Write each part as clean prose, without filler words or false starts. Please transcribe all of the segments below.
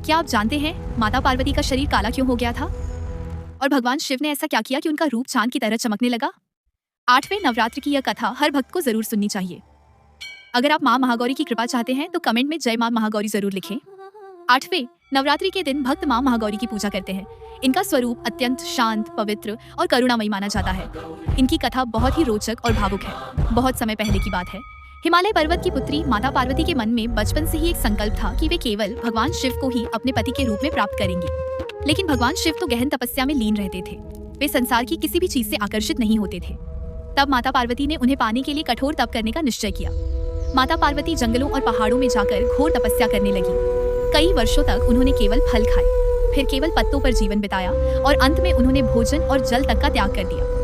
क्या आप जानते हैं माता पार्वती का शरीर काला क्यों हो गया था? और भगवान शिव ने ऐसा क्या किया कि उनका रूप चांद की तरह चमकने लगा? 8वें नवरात्र की यह कथा हर भक्त को जरूर सुननी चाहिए। अगर आप माँ महागौरी की कृपा चाहते हैं तो कमेंट में जय माँ महागौरी जरूर लिखें। 8वें नवरात्रि के दिन भक्त माँ महागौरी की पूजा करते हैं। इनका स्वरूप अत्यंत शांत, पवित्र और करुणामयी माना जाता है। इनकी कथा बहुत ही रोचक और भावुक है। बहुत समय पहले की बात है, हिमालय पर्वत की पुत्री माता पार्वती के मन में बचपन से ही एक संकल्प था कि वे केवल भगवान शिव को ही अपने पति के रूप में प्राप्त करेंगी। लेकिन भगवान शिव तो गहन तपस्या में लीन रहते थे। वे संसार की किसी भी चीज से आकर्षित नहीं होते थे। तब माता पार्वती ने उन्हें पाने के लिए कठोर तप करने का निश्चय किया। माता पार्वती जंगलों और पहाड़ों में जाकर घोर तपस्या करने लगी। कई वर्षों तक उन्होंने केवल फल खाए, फिर केवल पत्तों पर जीवन बिताया और अंत में उन्होंने भोजन और जल तक का त्याग कर दिया।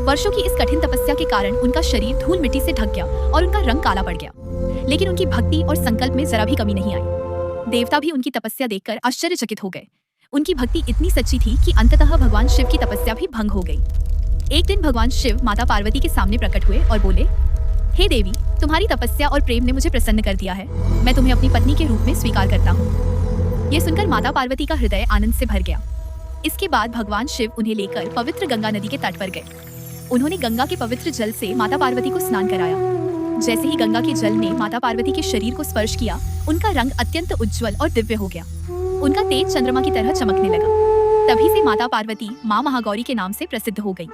वर्षों की इस कठिन तपस्या के कारण उनका शरीर धूल मिट्टी से ढक गया और उनका रंग काला पड़ गया। लेकिन उनकी भक्ति और संकल्प में जरा भी कमी नहीं आई। देवता भी उनकी तपस्या देखकर आश्चर्यचकित हो गए। उनकी भक्ति इतनी सच्ची थी कि अंततः भगवान शिव की तपस्या भी भंग हो गई। एक दिन भगवान शिव माता पार्वती के सामने प्रकट हुए और बोले, हे देवी, तुम्हारी तपस्या और प्रेम ने मुझे प्रसन्न कर दिया है। मैं तुम्हें अपनी पत्नी के रूप में स्वीकार करता हूँ। यह सुनकर माता पार्वती का हृदय आनंद से भर गया। इसके बाद भगवान शिव उन्हें लेकर पवित्र गंगा नदी के तट पर गए। उन्होंने गंगा के पवित्र जल से माता पार्वती को स्नान कराया। जैसे ही गंगा के जल ने माता पार्वती के शरीर को स्पर्श किया, उनका रंग अत्यंत उज्जवल और दिव्य हो गया। उनका तेज चंद्रमा की तरह चमकने लगा। तभी से माता पार्वती माँ महागौरी के नाम से प्रसिद्ध हो गई।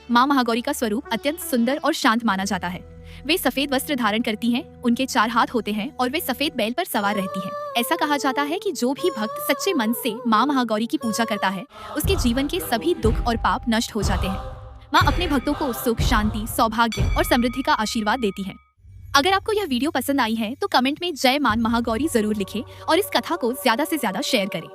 माँ महागौरी का स्वरूप अत्यंत सुंदर और शांत माना जाता है। वे सफेद वस्त्र धारण करती हैं, उनके 4 हाथ होते हैं और वे सफेद बैल पर सवार रहती हैं। ऐसा कहा जाता है कि जो भी भक्त सच्चे मन से माँ महागौरी की पूजा करता है, उसके जीवन के सभी दुख और पाप नष्ट हो जाते हैं। माँ अपने भक्तों को सुख, शांति, सौभाग्य और समृद्धि का आशीर्वाद देती है। अगर आपको यह वीडियो पसंद आई है तो कमेंट में जय मां महागौरी जरूर लिखें और इस कथा को ज्यादा से ज्यादा शेयर करें।